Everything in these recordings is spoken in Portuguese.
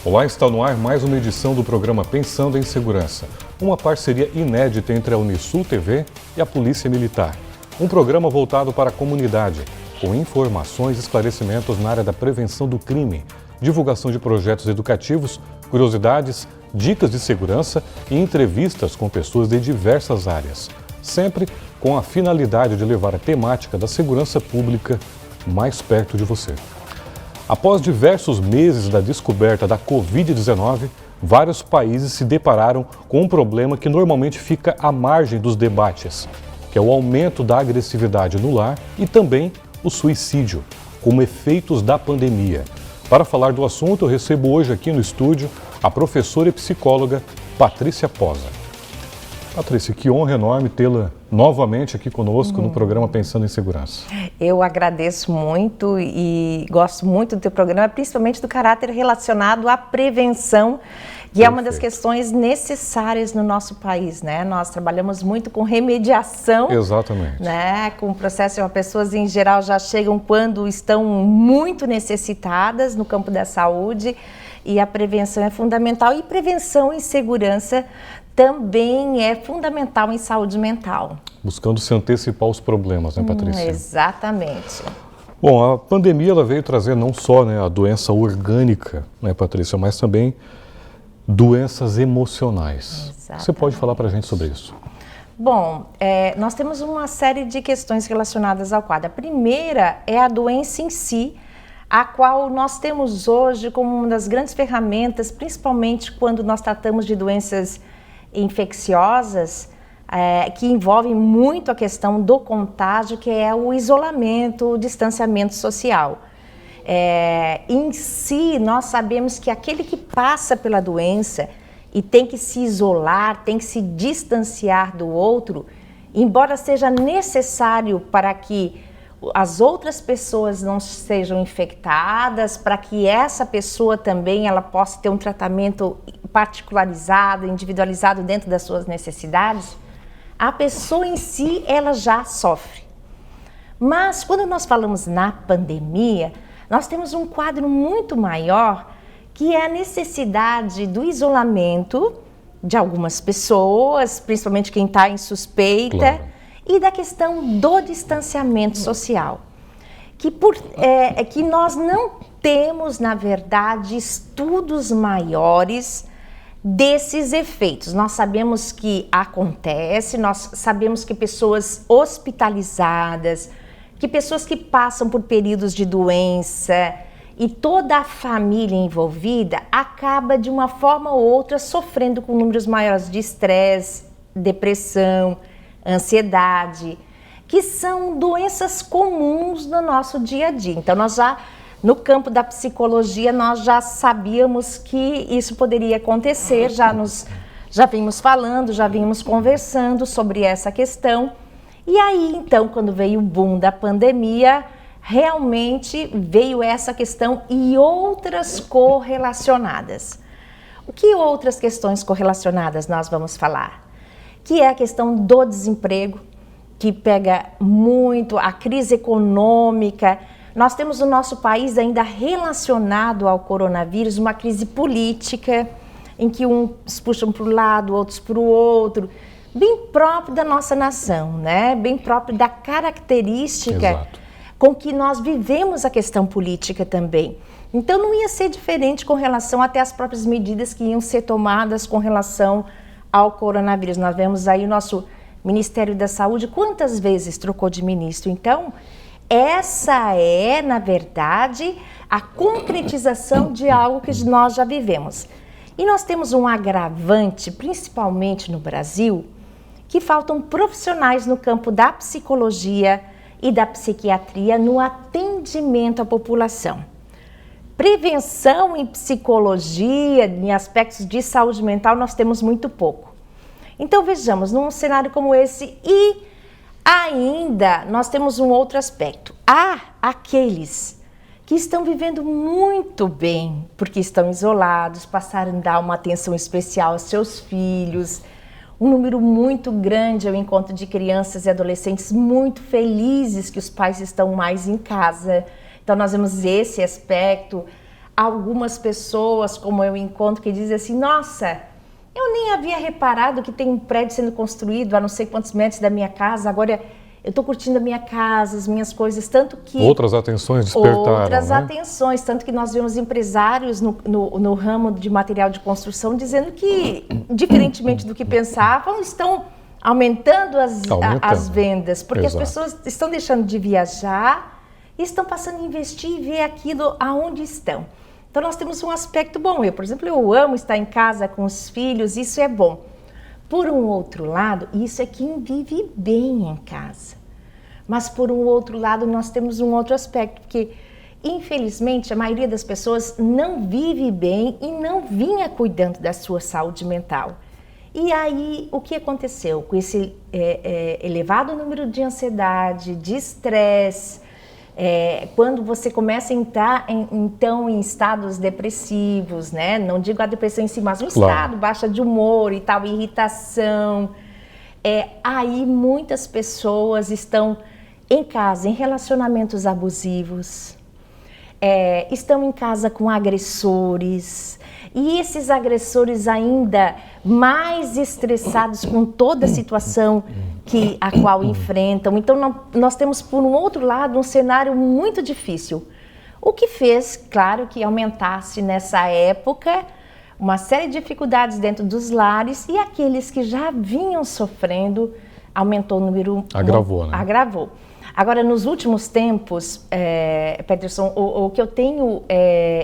Olá, está no ar mais uma edição do programa Pensando em Segurança, uma parceria inédita entre a Unisul TV e a Polícia Militar. Um programa voltado para a comunidade, com informações e esclarecimentos na área da prevenção do crime, divulgação de projetos educativos, curiosidades, dicas de segurança e entrevistas com pessoas de diversas áreas, sempre com a finalidade de levar a temática da segurança pública mais perto de você. Após diversos meses da descoberta da Covid-19, vários países se depararam com um problema que normalmente fica à margem dos debates, que é o aumento da agressividade no lar e também o suicídio, como efeitos da pandemia. Para falar do assunto, eu recebo hoje aqui no estúdio a professora e psicóloga Patrícia Posa. Patrícia, que honra enorme tê-la novamente aqui conosco no programa Pensando em Segurança. Eu agradeço muito e gosto muito do teu programa, principalmente do caráter relacionado à prevenção, que é uma das questões necessárias no nosso país, né? Nós trabalhamos muito com remediação. Exatamente. Né? Com o processo, as pessoas em geral já chegam quando estão muito necessitadas no campo da saúde e a prevenção é fundamental. E prevenção e segurança também é fundamental em saúde mental. Buscando se antecipar aos problemas, né, Patrícia? Exatamente. Bom, a pandemia ela veio trazer não só, né, a doença orgânica, né, Patrícia, mas também doenças emocionais. Exatamente. Você pode falar para a gente sobre isso? Bom, nós temos uma série de questões relacionadas ao quadro. A primeira é a doença em si, a qual nós temos hoje como uma das grandes ferramentas, principalmente quando nós tratamos de doenças infecciosas, que envolvem muito a questão do contágio, que é o isolamento, o distanciamento social. Em si, nós sabemos que aquele que passa pela doença e tem que se isolar, tem que se distanciar do outro, embora seja necessário para que as outras pessoas não sejam infectadas, para que essa pessoa também ela possa ter um tratamento particularizado, individualizado dentro das suas necessidades, a pessoa em si ela já sofre. Mas quando nós falamos na pandemia, nós temos um quadro muito maior, que é a necessidade do isolamento de algumas pessoas, principalmente quem está em suspeita, claro, e da questão do distanciamento social. Que nós não temos, na verdade, estudos maiores desses efeitos. Nós sabemos que acontece, nós sabemos que pessoas hospitalizadas, que pessoas que passam por períodos de doença e toda a família envolvida acaba de uma forma ou outra sofrendo com números maiores de estresse, depressão, ansiedade, que são doenças comuns no nosso dia a dia. Então nós já, no campo da psicologia, nós já sabíamos que isso poderia acontecer, já vimos falando, já vimos conversando sobre essa questão. E aí, então, quando veio o boom da pandemia, realmente veio essa questão e outras correlacionadas. O que outras questões correlacionadas nós vamos falar? Que é a questão do desemprego, que pega muito, a crise econômica. Nós temos no nosso país ainda relacionado ao coronavírus uma crise política, em que uns puxam para um lado, outros para o outro, bem próprio da nossa nação, né? Bem próprio da característica Exato. Com que nós vivemos a questão política também. Então não ia ser diferente com relação até às próprias medidas que iam ser tomadas com relação ao coronavírus. Nós vemos aí o nosso Ministério da Saúde, quantas vezes trocou de ministro? Então, essa é, na verdade, a concretização de algo que nós já vivemos. E nós temos um agravante, principalmente no Brasil, que faltam profissionais no campo da psicologia e da psiquiatria no atendimento à população. Prevenção em psicologia, em aspectos de saúde mental, nós temos muito pouco. Então vejamos, num cenário como esse, e ainda nós temos um outro aspecto. Há aqueles que estão vivendo muito bem, porque estão isolados, passaram a dar uma atenção especial aos seus filhos. Um número muito grande é o encontro de crianças e adolescentes muito felizes que os pais estão mais em casa. Então nós vemos esse aspecto. algumas pessoas, como eu encontro, que dizem assim, nossa, eu nem havia reparado que tem um prédio sendo construído a não sei quantos metros da minha casa, agora eu estou curtindo a minha casa, as minhas coisas, tanto que... Outras atenções despertaram, Outras né? atenções, tanto que nós vemos empresários no ramo de material de construção dizendo que, diferentemente do que pensavam, estão aumentando as vendas, porque Exato. as pessoas estão deixando de viajar e estão passando a investir e ver aquilo aonde estão. Então nós temos um aspecto bom. Eu, por exemplo, eu amo estar em casa com os filhos, isso é bom. Por um outro lado, isso é quem vive bem em casa. Mas por um outro lado, nós temos um outro aspecto, porque infelizmente a maioria das pessoas não vive bem e não vinha cuidando da sua saúde mental. E aí, o que aconteceu? Com esse elevado número de ansiedade, de estresse, quando você começa a entrar então em estados depressivos, né? Não digo a depressão em si, mas um estado baixa de humor e tal, irritação. Aí muitas pessoas estão em casa, em relacionamentos abusivos, estão em casa com agressores, e esses agressores ainda mais estressados com toda a situação a qual enfrentam. Então nós temos, por um outro lado, um cenário muito difícil. O que fez, claro, que aumentasse nessa época uma série de dificuldades dentro dos lares, e aqueles que já vinham sofrendo, aumentou o número... Agravou, né? Agravou. Agora, nos últimos tempos, Peterson, o que eu tenho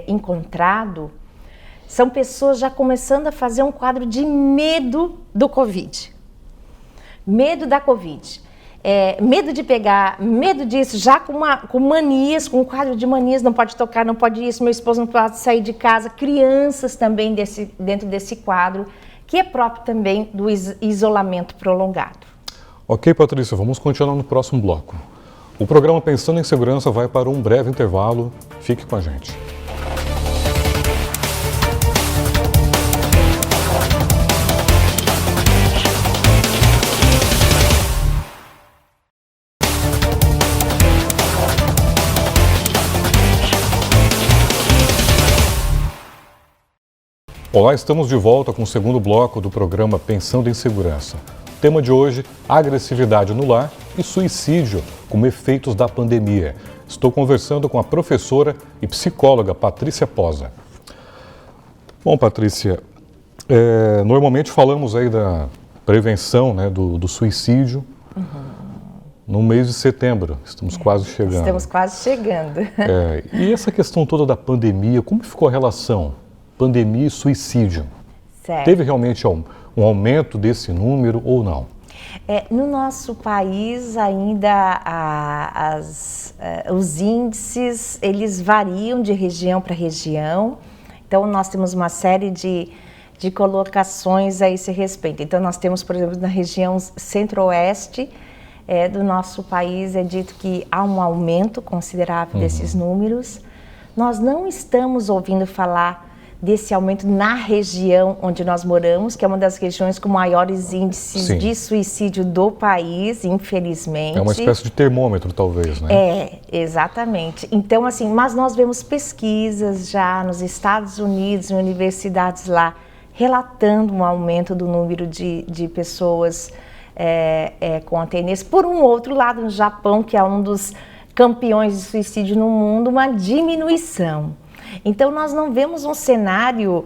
encontrado são pessoas já começando a fazer um quadro de medo do Covid. Medo da Covid. Medo de pegar, medo disso, já com manias, com um quadro de manias, não pode tocar, não pode isso, meu esposo não pode sair de casa, crianças também dentro desse quadro, que é próprio também do isolamento prolongado. Ok, Patrícia, vamos continuar no próximo bloco. O programa Pensando em Segurança vai para um breve intervalo. Fique com a gente. Olá, estamos de volta com o segundo bloco do programa Pensando em Segurança. O tema de hoje, agressividade no lar e suicídio como efeitos da pandemia. Estou conversando com a professora e psicóloga Patrícia Posa. Bom, Patrícia, normalmente falamos aí da prevenção, né, do suicídio no mês de setembro. Estamos quase chegando. Estamos quase chegando. E essa questão toda da pandemia, como ficou a relação pandemia e suicídio? Certo. Teve realmente um aumento desse número ou não? No nosso país ainda os índices eles variam de região para região, então nós temos uma série de colocações a esse respeito. Então nós temos, por exemplo, na região centro-oeste do nosso país é dito que há um aumento considerável desses números. Nós não estamos ouvindo falar desse aumento na região onde nós moramos, que é uma das regiões com maiores índices de suicídio do país, infelizmente. É uma espécie de termômetro, talvez, né? Exatamente. Então, assim, mas nós vemos pesquisas já nos Estados Unidos, em universidades lá, relatando um aumento do número de pessoas com ATNs. Por um outro lado, no Japão, que é um dos campeões de suicídio no mundo, uma diminuição. Então, nós não vemos um cenário,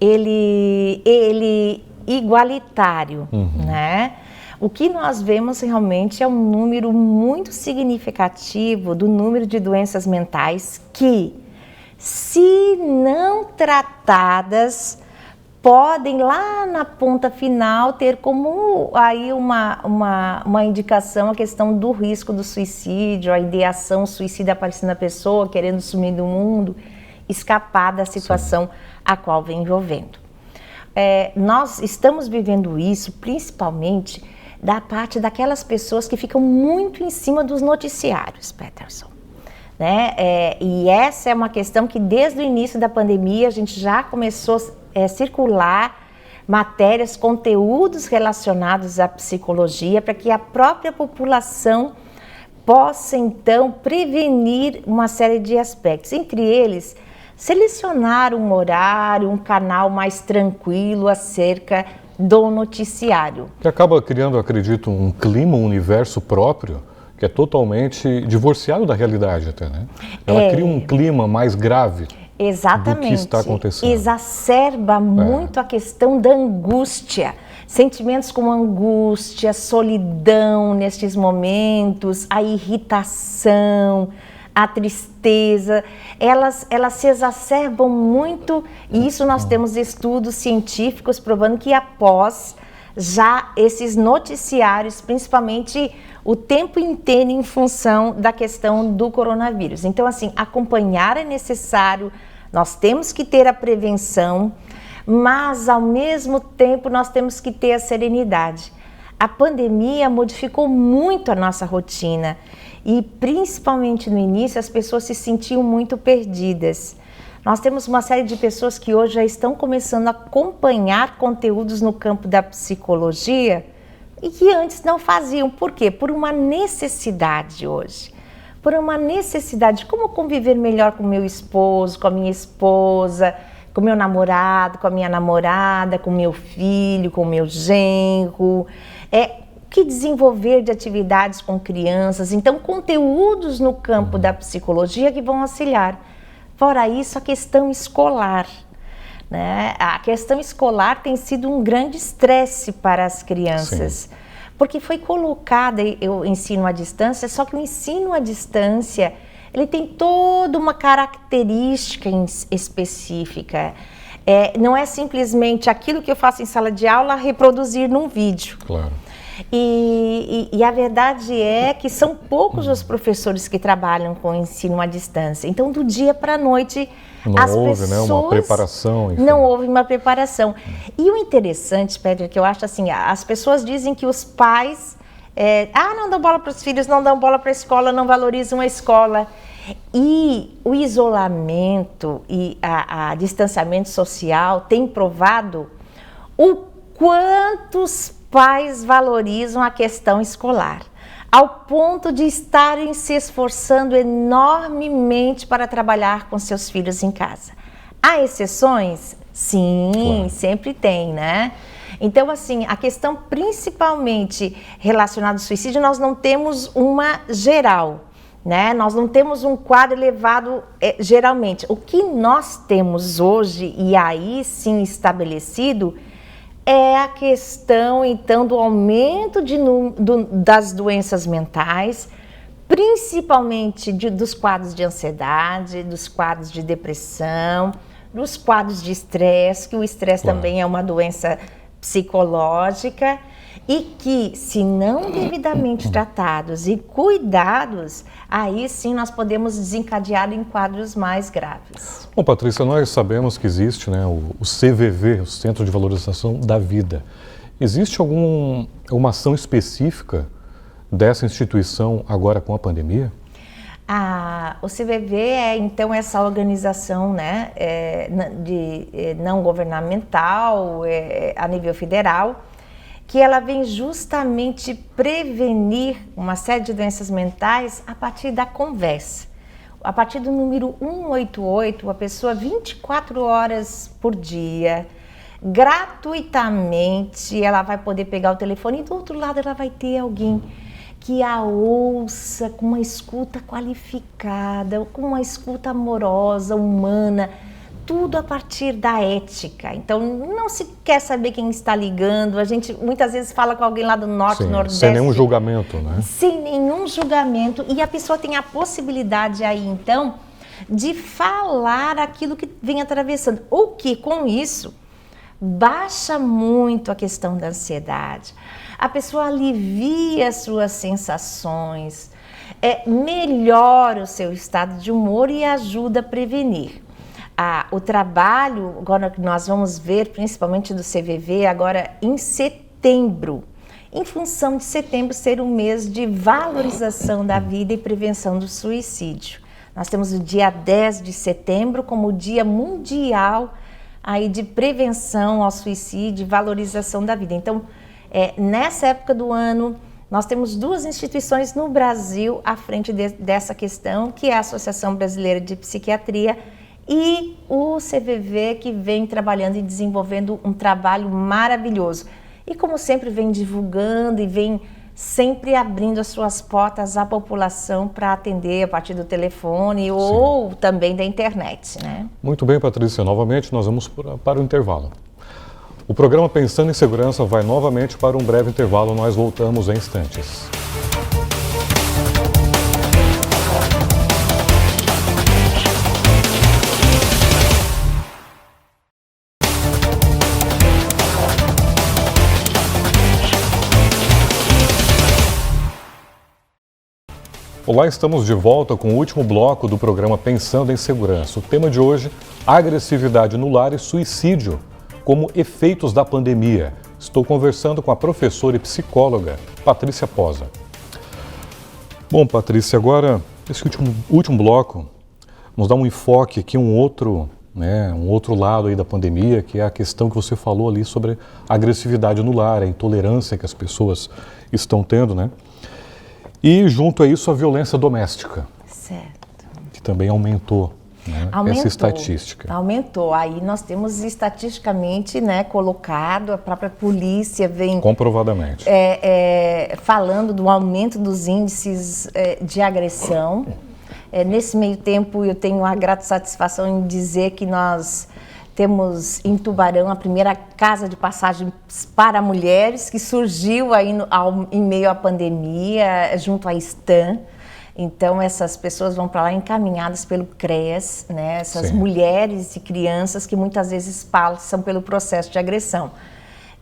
ele igualitário, né? O que nós vemos realmente é um número muito significativo do número de doenças mentais que, se não tratadas, podem lá na ponta final ter como aí uma indicação a questão do risco do suicídio, a ideação suicida aparecendo na pessoa, querendo sumir do mundo, escapar da situação a qual vem envolvendo. Nós estamos vivendo isso principalmente da parte daquelas pessoas que ficam muito em cima dos noticiários, Peterson. Né? E essa é uma questão que desde o início da pandemia a gente já começou a circular matérias, conteúdos relacionados à psicologia para que a própria população possa então prevenir uma série de aspectos, entre eles selecionar um horário, um canal mais tranquilo acerca do noticiário. Que acaba criando, acredito, um clima, um universo próprio, que é totalmente divorciado da realidade até, né? Ela cria um clima mais grave. Exatamente. Do que está acontecendo. Exacerba muito a questão da angústia. Sentimentos como angústia, solidão nestes momentos, a irritação, a tristeza, elas se exacerbam muito, e isso nós temos estudos científicos provando que após já esses noticiários, principalmente o tempo inteiro em função da questão do coronavírus. Então, assim, acompanhar é necessário, nós temos que ter a prevenção, mas ao mesmo tempo nós temos que ter a serenidade. A pandemia modificou muito a nossa rotina e principalmente no início as pessoas se sentiam muito perdidas. Nós temos uma série de pessoas que hoje já estão começando a acompanhar conteúdos no campo da psicologia e que antes não faziam. Por quê? Por uma necessidade hoje. Por uma necessidade de como conviver melhor com meu esposo, com a minha esposa, com meu namorado, com a minha namorada, com meu filho, com meu genro. Que desenvolver de atividades com crianças. Então, conteúdos no campo da psicologia que vão auxiliar. Fora isso, a questão escolar, né? A questão escolar tem sido um grande estresse para as crianças. Sim. Porque foi colocada o ensino à distância, só que o ensino à distância, ele tem toda uma característica específica. Não é simplesmente aquilo que eu faço em sala de aula reproduzir num vídeo. Claro. E a verdade é que são poucos os professores que trabalham com ensino à distância. Então, do dia para a noite, as pessoas... Não houve, né, uma preparação. Enfim. Não houve uma preparação. E o interessante, Pedro, que eu acho assim, as pessoas dizem que os pais não dão bola para os filhos, não dão bola para a escola, não valorizam a escola. E o isolamento e a distanciamento social tem provado o quanto os pais valorizam a questão escolar, ao ponto de estarem se esforçando enormemente para trabalhar com seus filhos em casa. Há exceções? Sim, claro. Sempre tem, né? Então, assim, a questão principalmente relacionada ao suicídio, nós não temos uma geral, né? Nós não temos um quadro elevado geralmente. O que nós temos hoje, e aí sim estabelecido, é a questão, então, do aumento das doenças mentais, principalmente dos quadros de ansiedade, dos quadros de depressão, dos quadros de estresse, que o estresse também é uma doença psicológica e que, se não devidamente tratados e cuidados, aí sim nós podemos desencadear em quadros mais graves. Bom, Patrícia, nós sabemos que existe, né, o CVV, o Centro de Valorização da Vida. Existe alguma ação específica dessa instituição agora com a pandemia? O CVV é, então, essa organização, né, não governamental, a nível federal, que ela vem justamente prevenir uma série de doenças mentais a partir da conversa. A partir do número 188, a pessoa 24 horas por dia, gratuitamente, ela vai poder pegar o telefone e do outro lado ela vai ter alguém que a ouça com uma escuta qualificada, com uma escuta amorosa, humana, tudo a partir da ética. Então, não se quer saber quem está ligando. A gente muitas vezes fala com alguém lá do norte, nordeste. Sem nenhum julgamento, né? Sem nenhum julgamento. E a pessoa tem a possibilidade aí, então, de falar aquilo que vem atravessando. O que, com isso, baixa muito a questão da ansiedade. A pessoa alivia as suas sensações, melhora o seu estado de humor e ajuda a prevenir. O trabalho, agora que nós vamos ver, principalmente do CVV, agora em setembro, em função de setembro ser um mês de valorização da vida e prevenção do suicídio. Nós temos o dia 10 de setembro como o Dia Mundial aí de prevenção ao suicídio e valorização da vida. Então, nessa época do ano, nós temos duas instituições no Brasil à frente dessa questão, que é a Associação Brasileira de Psiquiatria e o CVV, que vem trabalhando e desenvolvendo um trabalho maravilhoso. E como sempre vem divulgando e vem sempre abrindo as suas portas à população para atender a partir do telefone ou também da internet, né? Muito bem, Patrícia. Novamente nós vamos para o intervalo. O programa Pensando em Segurança vai novamente para um breve intervalo. Nós voltamos em instantes. Olá, estamos de volta com o último bloco do programa Pensando em Segurança. O tema de hoje, agressividade no lar e suicídio como efeitos da pandemia. Estou conversando com a professora e psicóloga Patrícia Posa. Bom, Patrícia, agora, esse último bloco, vamos dar um enfoque aqui, um outro lado aí da pandemia, que é a questão que você falou ali sobre a agressividade no lar, a intolerância que as pessoas estão tendo, né? E junto a isso a violência doméstica. Certo. Que também aumentou, né? Essa estatística. Aumentou. Aí nós temos estatisticamente, né, colocado, a própria polícia vem... Comprovadamente. Falando do aumento dos índices de agressão. Nesse meio tempo eu tenho a grata satisfação em dizer que nós temos em Tubarão a primeira casa de passagem para mulheres, que surgiu aí em meio à pandemia, junto à Stan. Então, essas pessoas vão para lá encaminhadas pelo CREAS, né? Essas mulheres e crianças que muitas vezes passam pelo processo de agressão.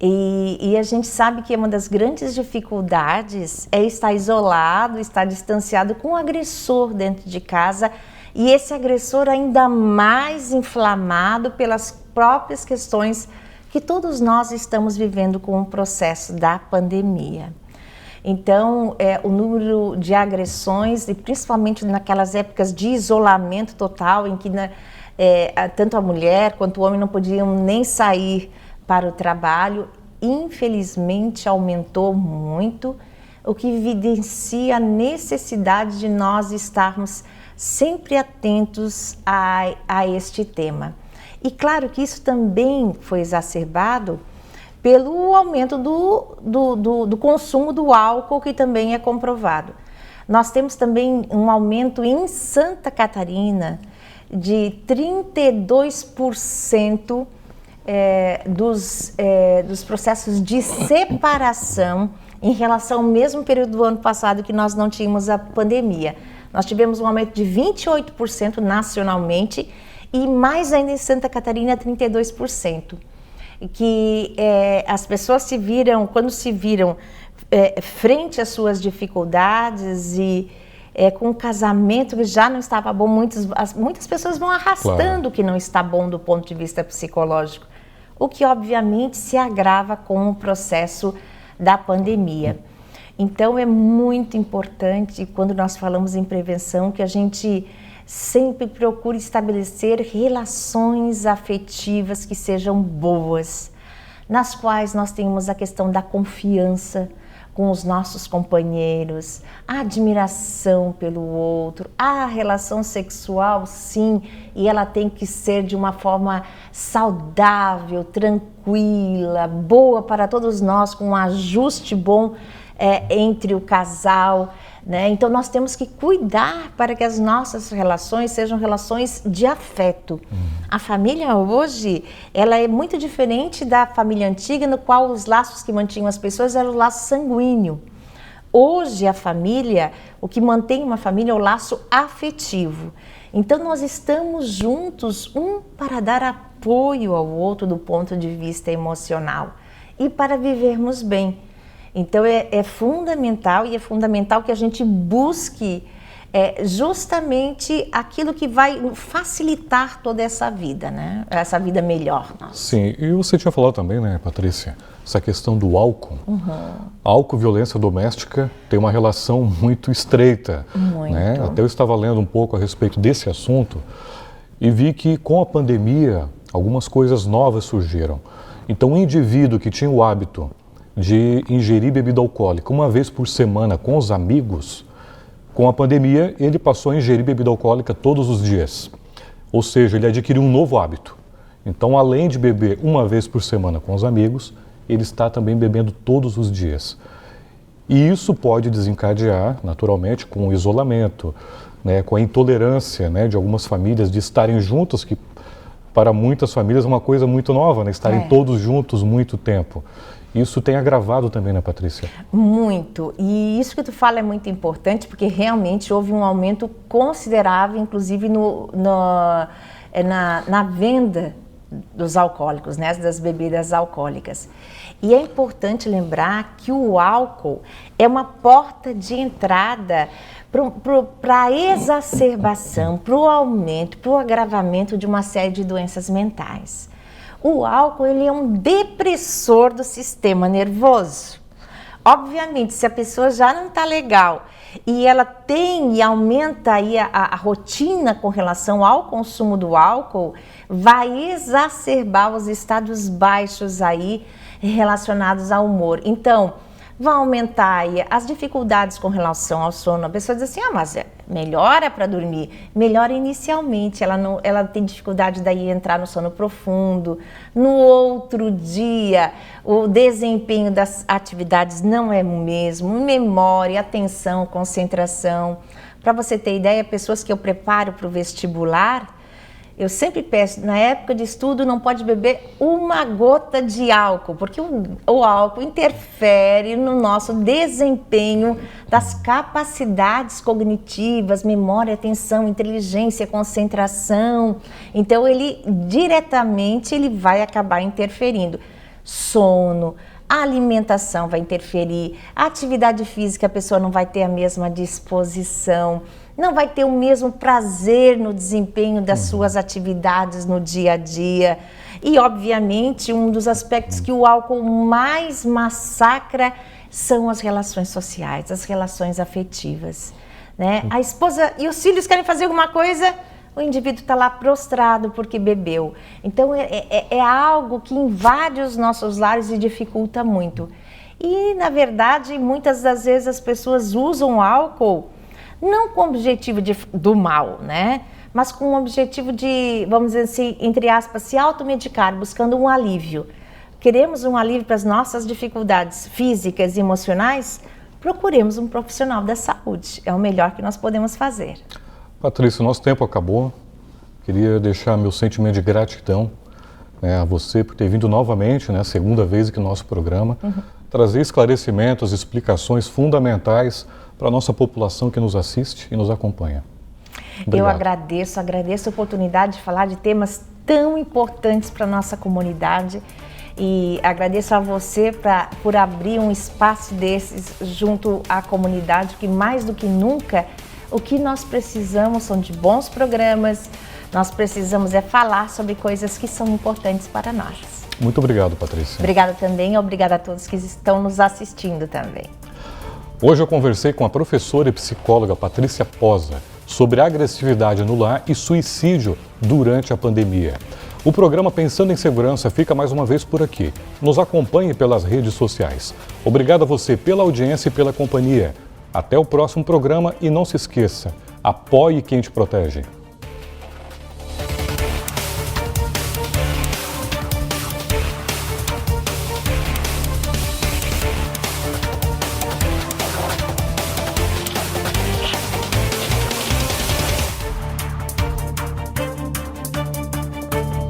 E a gente sabe que uma das grandes dificuldades é estar isolado, estar distanciado com o agressor dentro de casa, e esse agressor ainda mais inflamado pelas próprias questões que todos nós estamos vivendo com o processo da pandemia. Então, o número de agressões, e principalmente naquelas épocas de isolamento total, em que tanto a mulher quanto o homem não podiam nem sair para o trabalho, infelizmente aumentou muito, o que evidencia a necessidade de nós estarmos sempre atentos a este tema. E claro que isso também foi exacerbado pelo aumento do consumo do álcool, que também é comprovado. Nós temos também um aumento em Santa Catarina de 32% dos processos de separação em relação ao mesmo período do ano passado, que nós não tínhamos a pandemia. Nós tivemos um aumento de 28% nacionalmente e mais ainda em Santa Catarina, 32%. Que as pessoas quando se viram frente às suas dificuldades e com um casamento que já não estava bom, muitas pessoas vão arrastando o que não está bom do ponto de vista psicológico, o que obviamente se agrava com o processo da pandemia. Então é muito importante, quando nós falamos em prevenção, que a gente sempre procure estabelecer relações afetivas que sejam boas, nas quais nós temos a questão da confiança com os nossos companheiros, a admiração pelo outro, a relação sexual, sim, e ela tem que ser de uma forma saudável, tranquila, boa para todos nós, com um ajuste bom entre o casal, né? Então nós temos que cuidar para que as nossas relações sejam relações de afeto. A família hoje, ela é muito diferente da família antiga, no qual os laços que mantinham as pessoas eram o laço sanguíneo. Hoje a família, o que mantém uma família é o laço afetivo. Então nós estamos juntos, um para dar apoio ao outro do ponto de vista emocional e para vivermos bem. Então é fundamental, e é fundamental que a gente busque justamente aquilo que vai facilitar toda essa vida, né? Essa vida melhor. Nossa. Sim, e você tinha falado também, né, Patrícia, essa questão do álcool. Álcool e violência doméstica tem uma relação muito estreita. Muito. Né? Até eu estava lendo um pouco a respeito desse assunto e vi que com a pandemia algumas coisas novas surgiram. Então o indivíduo que tinha o hábito de ingerir bebida alcoólica uma vez por semana com os amigos, com a pandemia ele passou a ingerir bebida alcoólica todos os dias. Ou seja, ele adquiriu um novo hábito. Então, além de beber uma vez por semana com os amigos, ele está também bebendo todos os dias. E isso pode desencadear, naturalmente, com o isolamento, né, com a intolerância, né, de algumas famílias de estarem juntas, que para muitas famílias é uma coisa muito nova, né, estarem todos juntos muito tempo. Isso tem agravado também, né, Patrícia? Muito. E isso que tu fala é muito importante, porque realmente houve um aumento considerável, inclusive na venda dos alcoólicos, né, das bebidas alcoólicas. E é importante lembrar que o álcool é uma porta de entrada para a exacerbação, para o aumento, para o agravamento de uma série de doenças mentais. O álcool, ele é um depressor do sistema nervoso. Obviamente, se a pessoa já não está legal e ela tem e aumenta aí a rotina com relação ao consumo do álcool, vai exacerbar os estados baixos aí relacionados ao humor. Então, vai aumentar aí as dificuldades com relação ao sono. A pessoa diz assim, mas melhora para dormir. Melhora inicialmente, ela tem dificuldade daí entrar no sono profundo. No outro dia, o desempenho das atividades não é o mesmo. Memória, atenção, concentração. Para você ter ideia, pessoas que eu preparo para o vestibular, eu sempre peço, na época de estudo, não pode beber uma gota de álcool, porque o álcool interfere no nosso desempenho das capacidades cognitivas, memória, atenção, inteligência, concentração. Então, ele diretamente vai acabar interferindo. Sono, a alimentação vai interferir, a atividade física, a pessoa não vai ter a mesma disposição, não vai ter o mesmo prazer no desempenho das suas atividades no dia a dia. E, obviamente, um dos aspectos que o álcool mais massacra são as relações sociais, as relações afetivas, né? A esposa e os filhos querem fazer alguma coisa, o indivíduo está lá prostrado porque bebeu. Então, é algo que invade os nossos lares e dificulta muito. E, na verdade, muitas das vezes as pessoas usam álcool não com o objetivo do mal, né? Mas com o objetivo de, vamos dizer assim, entre aspas, se automedicar, buscando um alívio. Queremos um alívio para as nossas dificuldades físicas e emocionais? Procuremos um profissional da saúde. É o melhor que nós podemos fazer. Patrícia, nosso tempo acabou. Queria deixar meu sentimento de gratidão, né, a você por ter vindo novamente, né, a segunda vez aqui no nosso programa, trazer esclarecimentos, explicações fundamentais para a nossa população que nos assiste e nos acompanha. Obrigado. Eu agradeço a oportunidade de falar de temas tão importantes para a nossa comunidade e agradeço a você por abrir um espaço desses junto à comunidade, que mais do que nunca o que nós precisamos são de bons programas, nós precisamos falar sobre coisas que são importantes para nós. Muito obrigado, Patrícia. Obrigada também, obrigada a todos que estão nos assistindo também. Hoje eu conversei com a professora e psicóloga Patrícia Posa sobre agressividade no lar e suicídio durante a pandemia. O programa Pensando em Segurança fica mais uma vez por aqui. Nos acompanhe pelas redes sociais. Obrigado a você pela audiência e pela companhia. Até o próximo programa e não se esqueça, apoie quem te protege.